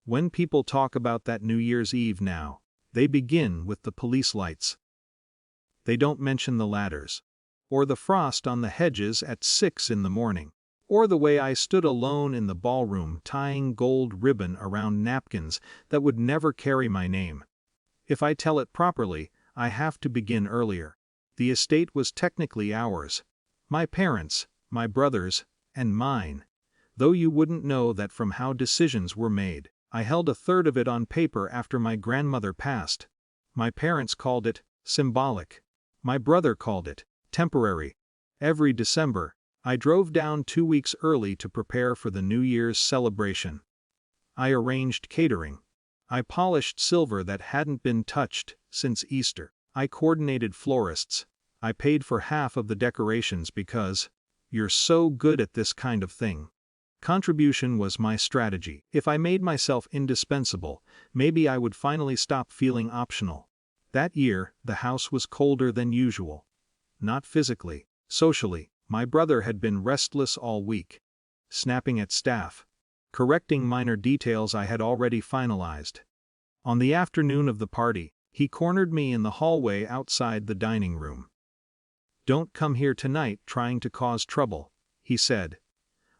When people talk about that New Year's Eve now, they begin with the police lights. They don't mention the ladders, or the frost on the hedges at 6 in the morning, or the way I stood alone in the ballroom tying gold ribbon around napkins that would never carry my name. If I tell it properly, I have to begin earlier. The estate was technically ours. My parents', my brother's, and mine. Though you wouldn't know that from how decisions were made. I held a third of it on paper after my grandmother passed. My parents called it symbolic. My brother called it temporary. Every December, I drove down 2 weeks early to prepare for the New Year's celebration. I arranged catering. I polished silver that hadn't been touched since Easter. I coordinated florists. I paid for half of the decorations because you're so good at this kind of thing. Contribution was my strategy. If I made myself indispensable, maybe I would finally stop feeling optional. That year, the house was colder than usual. Not physically, socially. My brother had been restless all week, snapping at staff, correcting minor details I had already finalized. On the afternoon of the party, he cornered me in the hallway outside the dining room. "Don't come here tonight trying to cause trouble," he said.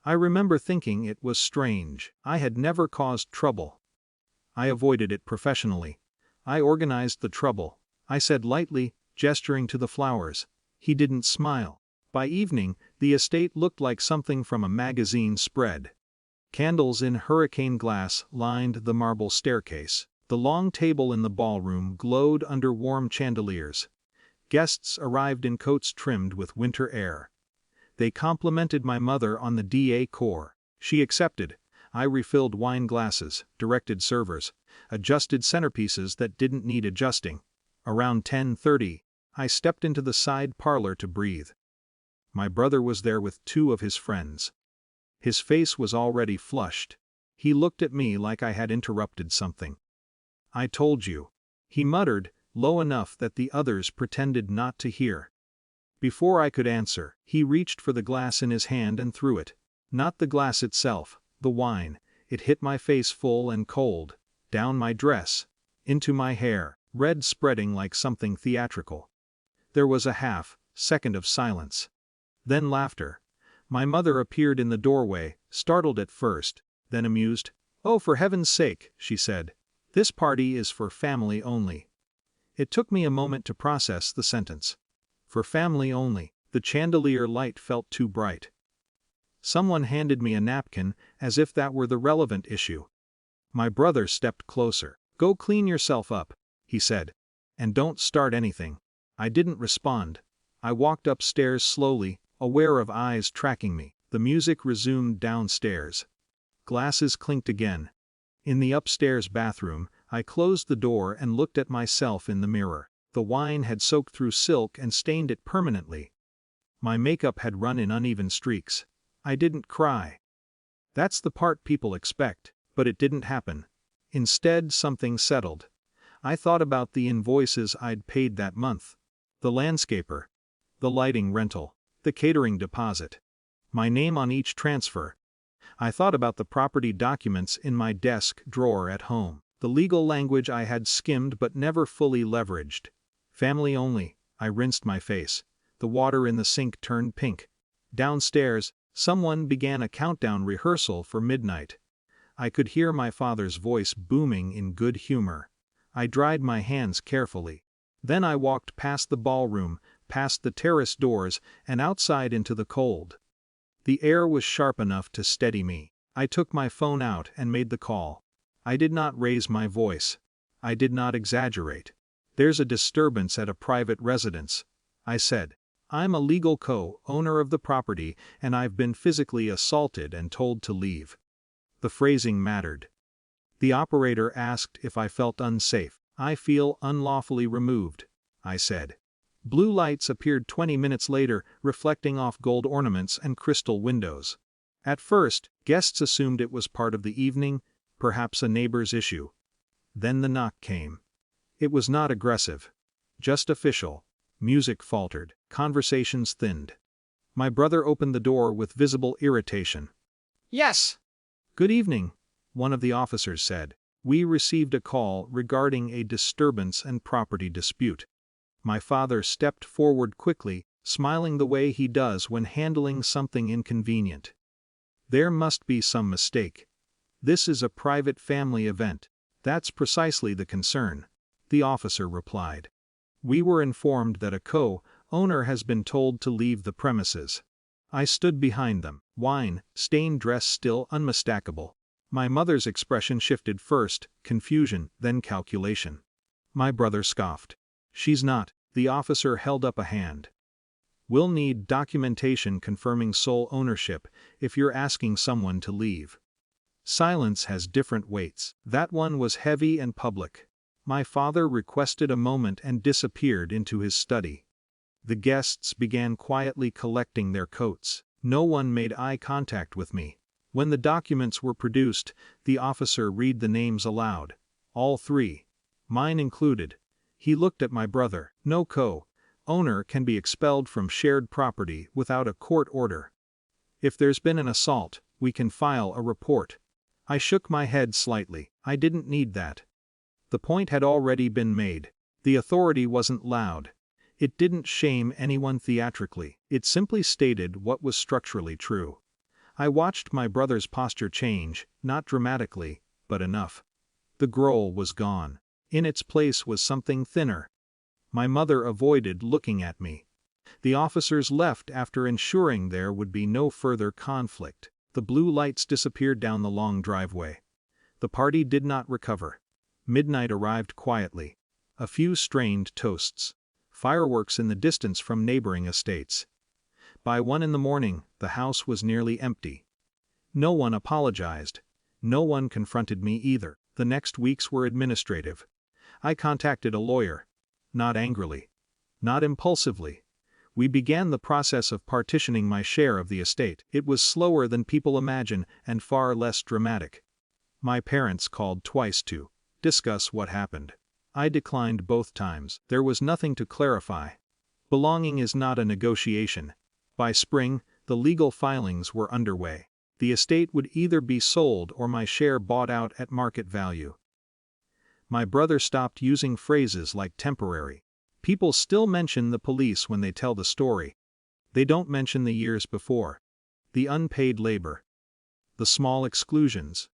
I remember thinking it was strange. I had never caused trouble. I avoided it professionally. I organized the trouble, I said lightly, gesturing to the flowers. He didn't smile. By evening, the estate looked like something from a magazine spread. Candles in hurricane glass lined the marble staircase. The long table in the ballroom glowed under warm chandeliers. Guests arrived in coats trimmed with winter air. They complimented my mother on the decor. She accepted. I refilled wine glasses, directed servers, adjusted centerpieces that didn't need adjusting. Around 10:30, I stepped into the side parlor to breathe. My brother was there with 2 of his friends. His face was already flushed. He looked at me like I had interrupted something. "I told you," he muttered, low enough that the others pretended not to hear. Before I could answer, he reached for the glass in his hand and threw it. Not the glass itself, the wine. It hit my face full and cold, down my dress, into my hair, red spreading like something theatrical. There was a half-second of silence. Then laughter. My mother appeared in the doorway, startled at first, then amused. "Oh, for heaven's sake," she said. "This party is for family only." It took me a moment to process the sentence. For family only. The chandelier light felt too bright. Someone handed me a napkin, as if that were the relevant issue. My brother stepped closer. "Go clean yourself up," he said. "And don't start anything." I didn't respond. I walked upstairs slowly, aware of eyes tracking me. The music resumed downstairs. Glasses clinked again. In the upstairs bathroom, I closed the door and looked at myself in the mirror. The wine had soaked through silk and stained it permanently. My makeup had run in uneven streaks. I didn't cry. That's the part people expect, but it didn't happen. Instead, something settled. I thought about the invoices I'd paid that month. The landscaper. The lighting rental. The catering deposit. My name on each transfer. I thought about the property documents in my desk drawer at home. The legal language I had skimmed but never fully leveraged. Family only. I rinsed my face. The water in the sink turned pink. Downstairs, someone began a countdown rehearsal for midnight. I could hear my father's voice booming in good humor. I dried my hands carefully. Then I walked past the ballroom, past the terrace doors, and outside into the cold. The air was sharp enough to steady me. I took my phone out and made the call. I did not raise my voice. I did not exaggerate. "There's a disturbance at a private residence," I said. "I'm a legal co-owner of the property, and I've been physically assaulted and told to leave." The phrasing mattered. The operator asked if I felt unsafe. "I feel unlawfully removed," I said. Blue lights appeared 20 minutes later, reflecting off gold ornaments and crystal windows. At first, guests assumed it was part of the evening, perhaps a neighbor's issue. Then the knock came. It was not aggressive. Just official. Music faltered. Conversations thinned. My brother opened the door with visible irritation. "Yes." "Good evening," one of the officers said. We received a call regarding a disturbance and property dispute. My father stepped forward quickly, smiling the way he does when handling something inconvenient. There must be some mistake. This is a private family event. That's precisely the concern, the officer replied. We were informed that a co-owner has been told to leave the premises. I stood behind them, wine-stained dress still unmistakable. My mother's expression shifted first, confusion, then calculation. My brother scoffed. She's not. The officer held up a hand. We'll need documentation confirming sole ownership if you're asking someone to leave. Silence has different weights. That one was heavy and public. My father requested a moment and disappeared into his study. The guests began quietly collecting their coats. No one made eye contact with me. When the documents were produced, the officer read the names aloud. All three. Mine included. He looked at my brother. No co-owner can be expelled from shared property without a court order. If there's been an assault, we can file a report. I shook my head slightly. I didn't need that. The point had already been made. The authority wasn't loud. It didn't shame anyone theatrically. It simply stated what was structurally true. I watched my brother's posture change, not dramatically, but enough. The growl was gone. In its place was something thinner. My mother avoided looking at me. The officers left after ensuring there would be no further conflict. The blue lights disappeared down the long driveway. The party did not recover. Midnight arrived quietly. A few strained toasts. Fireworks in the distance from neighboring estates. By 1 a.m, the house was nearly empty. No one apologized. No one confronted me either. The next weeks were administrative. I contacted a lawyer. Not angrily. Not impulsively. We began the process of partitioning my share of the estate. It was slower than people imagine and far less dramatic. My parents called twice to discuss what happened. I declined both times. There was nothing to clarify. Belonging is not a negotiation. By spring, the legal filings were underway. The estate would either be sold or my share bought out at market value. My brother stopped using phrases like temporary. People still mention the police when they tell the story. They don't mention the years before. The unpaid labor. The small exclusions.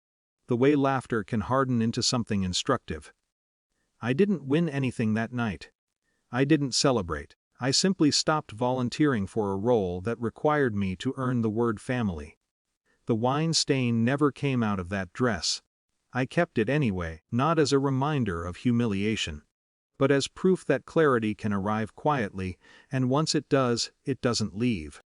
The way laughter can harden into something instructive. I didn't win anything that night. I didn't celebrate. I simply stopped volunteering for a role that required me to earn the word family. The wine stain never came out of that dress. I kept it anyway, not as a reminder of humiliation, but as proof that clarity can arrive quietly, and once it does, it doesn't leave.